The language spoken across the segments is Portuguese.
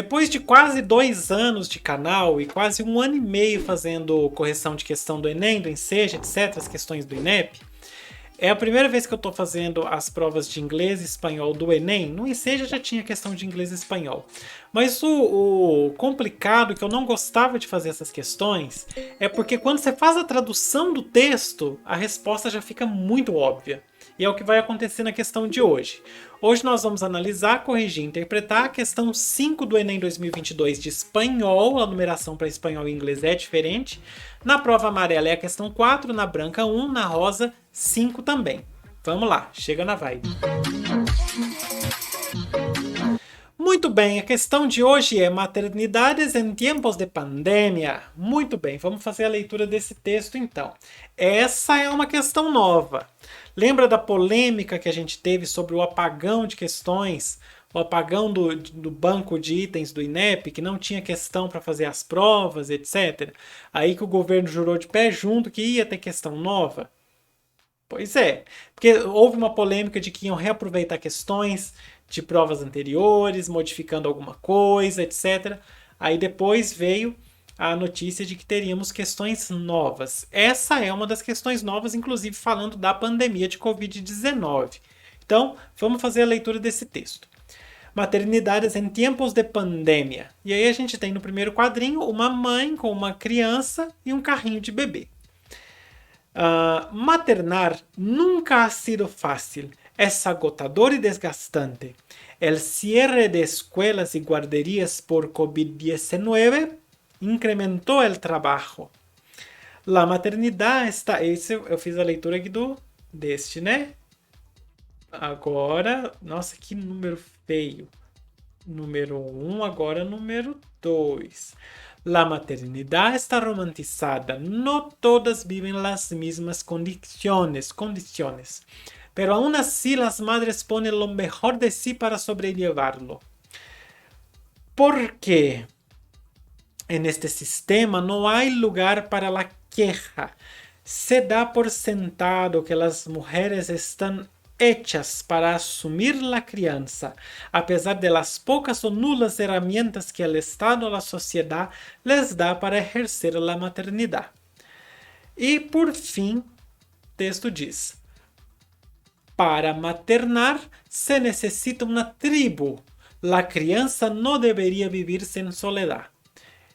Depois de quase 2 anos de canal e quase 1 ano e meio fazendo correção de questão do Enem, do Enseja, etc., as questões do INEP, é a primeira vez que eu estou fazendo as provas de inglês e espanhol do Enem. No Enseja já tinha questão de inglês e espanhol. Mas o complicado, que eu não gostava de fazer essas questões, é porque quando você faz a tradução do texto, a resposta já fica muito óbvia. E é o que vai acontecer na questão de hoje. Hoje nós vamos analisar, corrigir e interpretar a questão 5 do Enem 2022 de espanhol. A numeração para espanhol e inglês é diferente. Na prova amarela é a questão 4, na branca 1, na rosa 5 também. Vamos lá, chega na vibe. Muito bem, a questão de hoje é maternidades em tempos de pandemia. Muito bem, vamos fazer a leitura desse texto então. Essa é uma questão nova. Lembra da polêmica que a gente teve sobre o apagão de questões, o apagão do banco de itens do INEP, que não tinha questão para fazer as provas, etc. Aí que o governo jurou de pé junto que ia ter questão nova? Pois é, porque houve uma polêmica de que iam reaproveitar questões de provas anteriores, modificando alguma coisa, etc. Aí depois veio a notícia de que teríamos questões novas. Essa é uma das questões novas, inclusive falando da pandemia de Covid-19. Então, vamos fazer a leitura desse texto. Maternidades em tempos de pandemia. E aí a gente tem no primeiro quadrinho uma mãe com uma criança e um carrinho de bebê. Maternar nunca ha sido fácil. Es agotador y desgastante. El cierre de escuelas y guarderías por COVID-19 incrementou o trabalho. La maternidade está... Esse eu fiz a leitura aqui deste, né? Agora... Nossa, que número feio. Número 1, agora número 2. La maternidade está romantizada. No todas viven las mismas condiciones. Pero aún así las madres ponen lo mejor de sí para sobrellevarlo. Porque en este sistema no hay lugar para la queja. Se da por sentado que las mujeres están hechas para asumir la crianza, a pesar de las pocas o nulas herramientas que el Estado o la sociedad les da para ejercer la maternidad. E, por fim, o texto diz: para maternar se necessita uma tribo. La criança não deveria vivir sem soledad.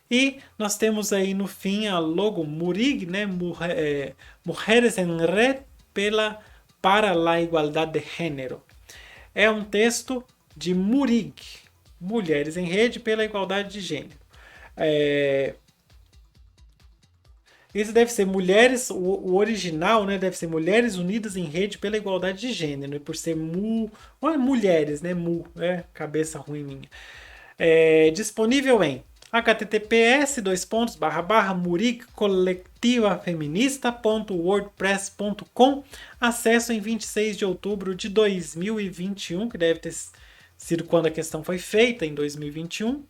E nós temos aí no fim a logo Murig, né? Mulheres em Red para a Igualdade de Gênero. É um texto de Murig, Mulheres em Rede pela Igualdade de Gênero. Isso deve ser mulheres, o original, né, deve ser Mulheres Unidas em Rede pela Igualdade de Gênero, e por ser mulheres, né, cabeça ruim minha. Disponível em https://murigcolectivafeminista.wordpress.com. Acesso em 26 de outubro de 2021, que deve ter sido quando a questão foi feita, em 2021.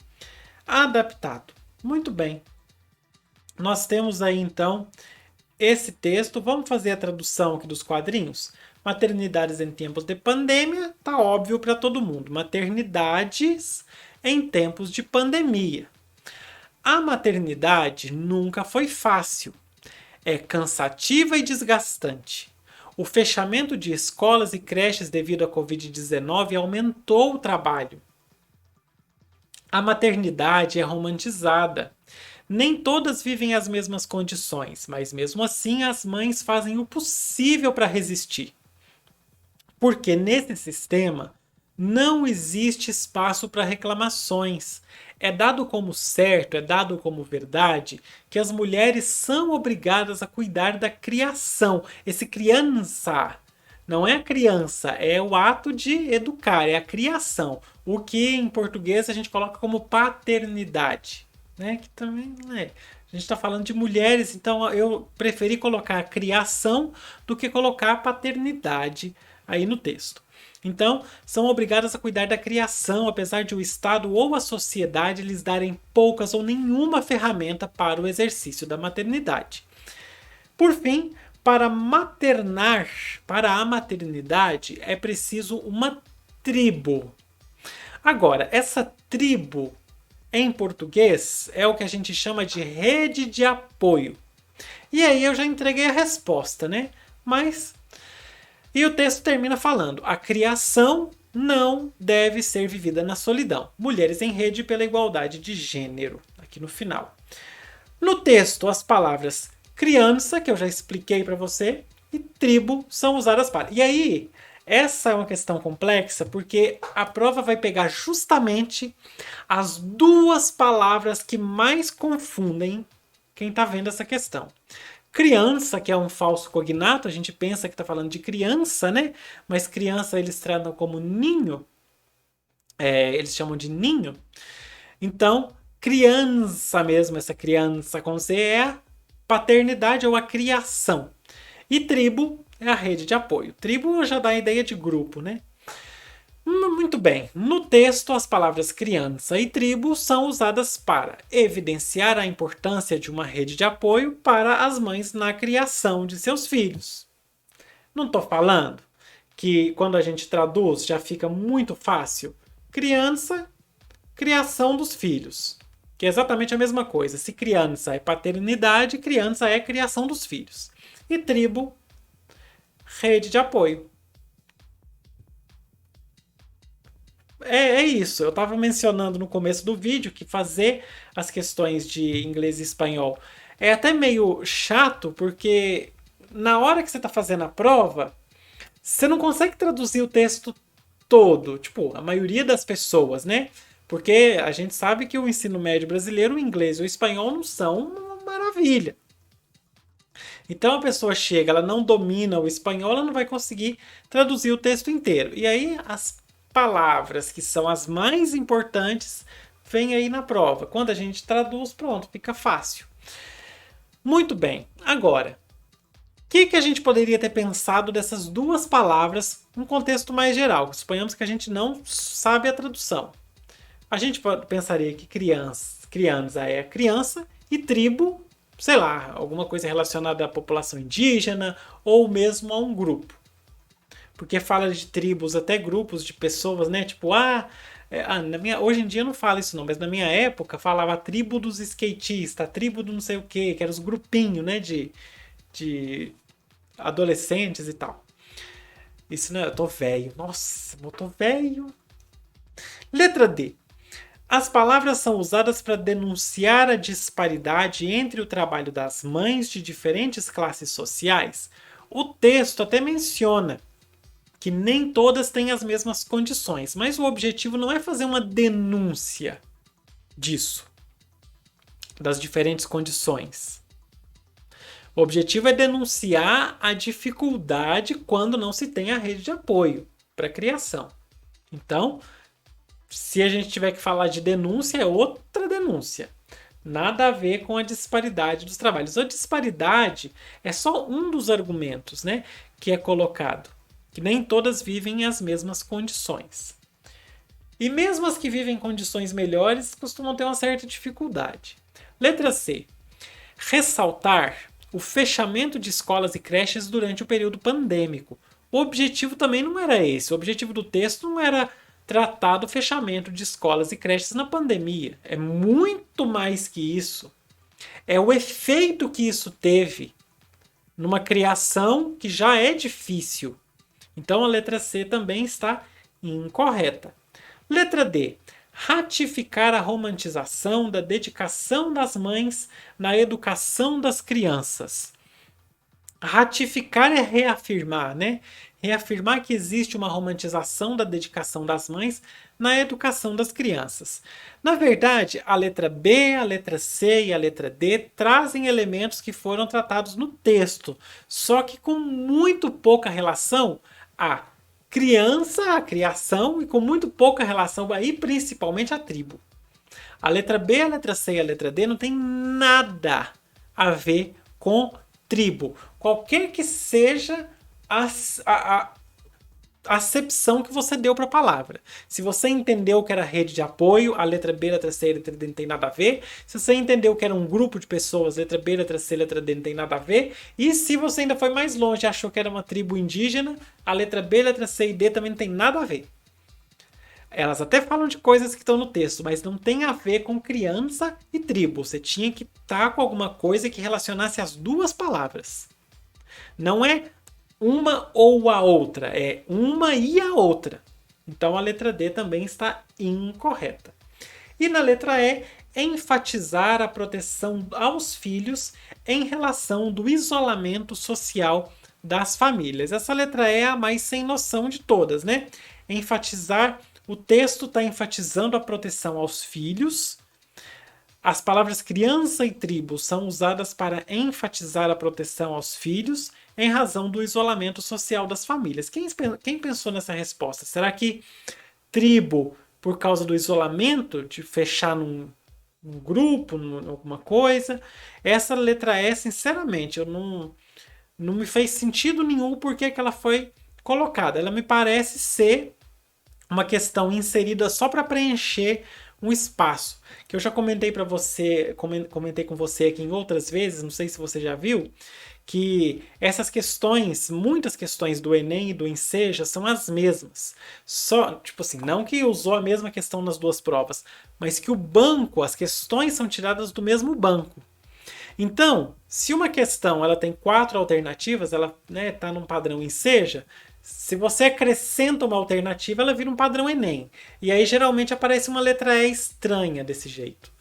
Adaptado. Muito bem. Nós temos aí, então, esse texto. Vamos fazer a tradução aqui dos quadrinhos? Maternidades em tempos de pandemia, tá óbvio para todo mundo. Maternidades em tempos de pandemia. A maternidade nunca foi fácil. É cansativa e desgastante. O fechamento de escolas e creches devido à Covid-19 aumentou o trabalho. A maternidade é romantizada. Nem todas vivem as mesmas condições, mas mesmo assim as mães fazem o possível para resistir. Porque nesse sistema não existe espaço para reclamações. É dado como certo, é dado como verdade, que as mulheres são obrigadas a cuidar da criação. Esse criança não é a criança, é o ato de educar, é a criação. O que em português a gente coloca como paternidade, né? Que também não é. A gente está falando de mulheres, então eu preferi colocar a criação do que colocar a paternidade aí no texto. Então, são obrigadas a cuidar da criação, apesar de o Estado ou a sociedade lhes darem poucas ou nenhuma ferramenta para o exercício da maternidade. Por fim, para maternar, para a maternidade, é preciso uma tribo. Agora, essa tribo em português é o que a gente chama de rede de apoio. E aí eu já entreguei a resposta, né? E o texto termina falando: a criação não deve ser vivida na solidão. Mulheres em rede pela igualdade de gênero, aqui no final. No texto, as palavras criança, que eu já expliquei para você, e tribo são usadas para. E aí, essa é uma questão complexa porque a prova vai pegar justamente as duas palavras que mais confundem quem está vendo essa questão. Criança, que é um falso cognato, a gente pensa que está falando de criança, né? Mas criança eles tratam como ninho, eles chamam de ninho. Então, criança mesmo, essa criança com Z é a paternidade ou a criação. E tribo é a rede de apoio. Tribo já dá a ideia de grupo, né? Muito bem. No texto, as palavras criança e tribo são usadas para evidenciar a importância de uma rede de apoio para as mães na criação de seus filhos. Não estou falando que quando a gente traduz já fica muito fácil. Criança, criação dos filhos. Que é exatamente a mesma coisa. Se criança é paternidade, criança é criação dos filhos. E tribo, rede de apoio. É isso. Eu estava mencionando no começo do vídeo que fazer as questões de inglês e espanhol é até meio chato, porque na hora que você está fazendo a prova, você não consegue traduzir o texto todo. Tipo, a maioria das pessoas, né? Porque a gente sabe que o ensino médio brasileiro, o inglês e o espanhol não são uma maravilha. Então a pessoa chega, ela não domina o espanhol, ela não vai conseguir traduzir o texto inteiro. E aí as palavras que são as mais importantes vêm aí na prova. Quando a gente traduz, pronto, fica fácil. Muito bem. Agora, o que a gente poderia ter pensado dessas duas palavras num contexto mais geral? Suponhamos que a gente não sabe a tradução. A gente pensaria que criança é criança e tribo, sei lá, alguma coisa relacionada à população indígena ou mesmo a um grupo. Porque fala de tribos, até grupos de pessoas, né? Tipo, hoje em dia não fala isso não, mas na minha época falava a tribo dos skatistas, a tribo do não sei o que era os grupinhos, né? De adolescentes e tal. Isso não, eu tô velho. Nossa, eu tô velho. Letra D. As palavras são usadas para denunciar a disparidade entre o trabalho das mães de diferentes classes sociais. O texto até menciona que nem todas têm as mesmas condições, mas o objetivo não é fazer uma denúncia disso, das diferentes condições. O objetivo é denunciar a dificuldade quando não se tem a rede de apoio para a criação. Então, se a gente tiver que falar de denúncia, é outra denúncia. Nada a ver com a disparidade dos trabalhos. A disparidade é só um dos argumentos, né, que é colocado. Que nem todas vivem as mesmas condições. E mesmo as que vivem condições melhores costumam ter uma certa dificuldade. Letra C. Ressaltar o fechamento de escolas e creches durante o período pandêmico. O objetivo também não era esse. O objetivo do texto não era tratar do fechamento de escolas e creches na pandemia. É muito mais que isso. É o efeito que isso teve numa criação que já é difícil. Então a letra C também está incorreta. Letra D. Ratificar a romantização da dedicação das mães na educação das crianças. Ratificar é reafirmar, né? Reafirmar que existe uma romantização da dedicação das mães na educação das crianças. Na verdade, a letra B, a letra C e a letra D trazem elementos que foram tratados no texto, só que com muito pouca relação a criança, a criação, e com muito pouca relação aí principalmente a tribo. A letra B, a letra C e a letra D não tem nada a ver com tribo. Qualquer que seja a acepção que você deu para a palavra. Se você entendeu que era rede de apoio, a letra B, a letra C e a letra D não tem nada a ver. Se você entendeu que era um grupo de pessoas, letra B, letra C e letra D não tem nada a ver. E se você ainda foi mais longe e achou que era uma tribo indígena, a letra B, letra C e D também não tem nada a ver. Elas até falam de coisas que estão no texto, mas não tem a ver com criança e tribo. Você tinha que estar com alguma coisa que relacionasse as duas palavras. Não é uma ou a outra, é uma e a outra. Então a letra D também está incorreta. E na letra E, enfatizar a proteção aos filhos em relação do isolamento social das famílias. Essa letra E é a mais sem noção de todas, né? Enfatizar, o texto está enfatizando a proteção aos filhos. As palavras criança e tribo são usadas para enfatizar a proteção aos filhos em razão do isolamento social das famílias. Quem pensou nessa resposta? Será que tribo, por causa do isolamento, de fechar num grupo, alguma coisa? Essa letra E, sinceramente, eu não me fez sentido nenhum porque que ela foi colocada. Ela me parece ser uma questão inserida só para preencher um espaço. Que eu já comentei para você, comentei com você aqui em outras vezes, não sei se você já viu, que essas questões, muitas questões do Enem e do Enseja são as mesmas. Só, tipo assim, não que usou a mesma questão nas duas provas, mas que o banco, as questões são tiradas do mesmo banco. Então, se uma questão ela tem 4 alternativas, ela está num padrão Enseja, se você acrescenta uma alternativa, ela vira um padrão Enem. E aí geralmente aparece uma letra E estranha desse jeito.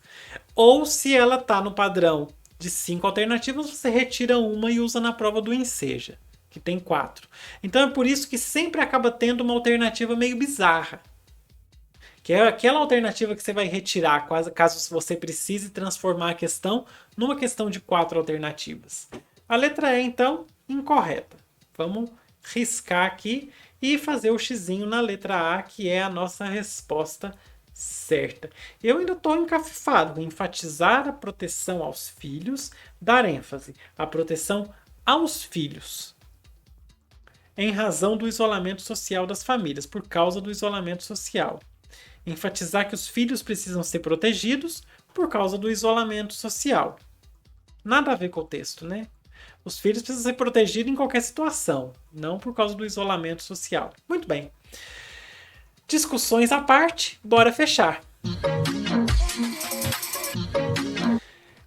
Ou se ela está no padrão de 5 alternativas, você retira uma e usa na prova do Enseja, que tem 4. Então é por isso que sempre acaba tendo uma alternativa meio bizarra. Que é aquela alternativa que você vai retirar caso você precise transformar a questão numa questão de 4 alternativas. A letra E, então, incorreta. Vamos riscar aqui e fazer o xizinho na letra A, que é a nossa resposta certa. Eu ainda estou encafifado em enfatizar a proteção aos filhos, dar ênfase à proteção aos filhos, em razão do isolamento social das famílias, por causa do isolamento social. Enfatizar que os filhos precisam ser protegidos por causa do isolamento social. Nada a ver com o texto, né? Os filhos precisam ser protegidos em qualquer situação, não por causa do isolamento social. Muito bem. Discussões à parte, bora fechar.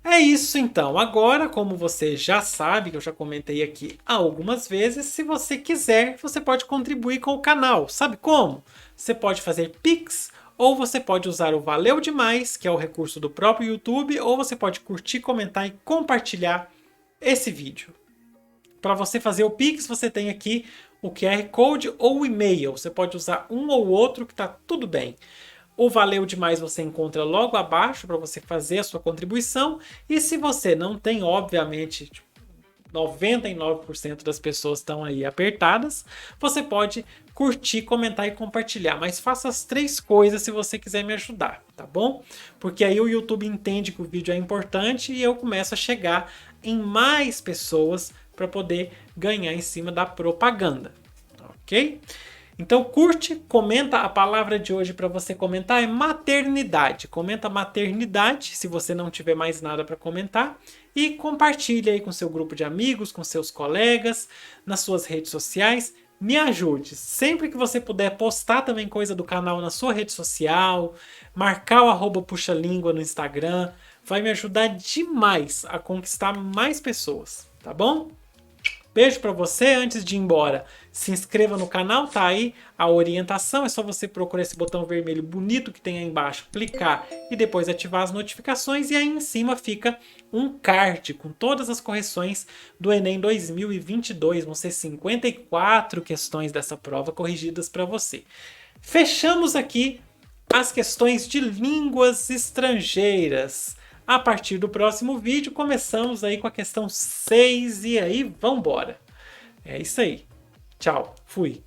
É isso então. Agora, como você já sabe, que eu já comentei aqui algumas vezes, se você quiser, você pode contribuir com o canal. Sabe como? Você pode fazer Pix, ou você pode usar o Valeu Demais, que é o recurso do próprio YouTube, ou você pode curtir, comentar e compartilhar esse vídeo. Para você fazer o Pix, você tem aqui o QR Code ou o e-mail. Você pode usar um ou outro que está tudo bem. O Valeu Demais você encontra logo abaixo para você fazer a sua contribuição. E se você não tem, obviamente, 99% das pessoas estão aí apertadas, você pode curtir, comentar e compartilhar. Mas faça as 3 coisas se você quiser me ajudar, tá bom? Porque aí o YouTube entende que o vídeo é importante e eu começo a chegar em mais pessoas para poder ganhar em cima da propaganda, ok? Então curte, comenta. A palavra de hoje para você comentar é maternidade. Comenta maternidade se você não tiver mais nada para comentar e compartilha aí com seu grupo de amigos, com seus colegas, nas suas redes sociais. Me ajude. Sempre que você puder postar também coisa do canal na sua rede social, marcar o @puxalingua no Instagram, vai me ajudar demais a conquistar mais pessoas, tá bom? Beijo para você. Antes de ir embora, se inscreva no canal, tá aí a orientação. É só você procurar esse botão vermelho bonito que tem aí embaixo, clicar e depois ativar as notificações. E aí em cima fica um card com todas as correções do Enem 2022. Vão ser 54 questões dessa prova corrigidas para você. Fechamos aqui as questões de línguas estrangeiras. A partir do próximo vídeo, começamos aí com a questão 6 e aí vambora. É isso aí. Tchau. Fui.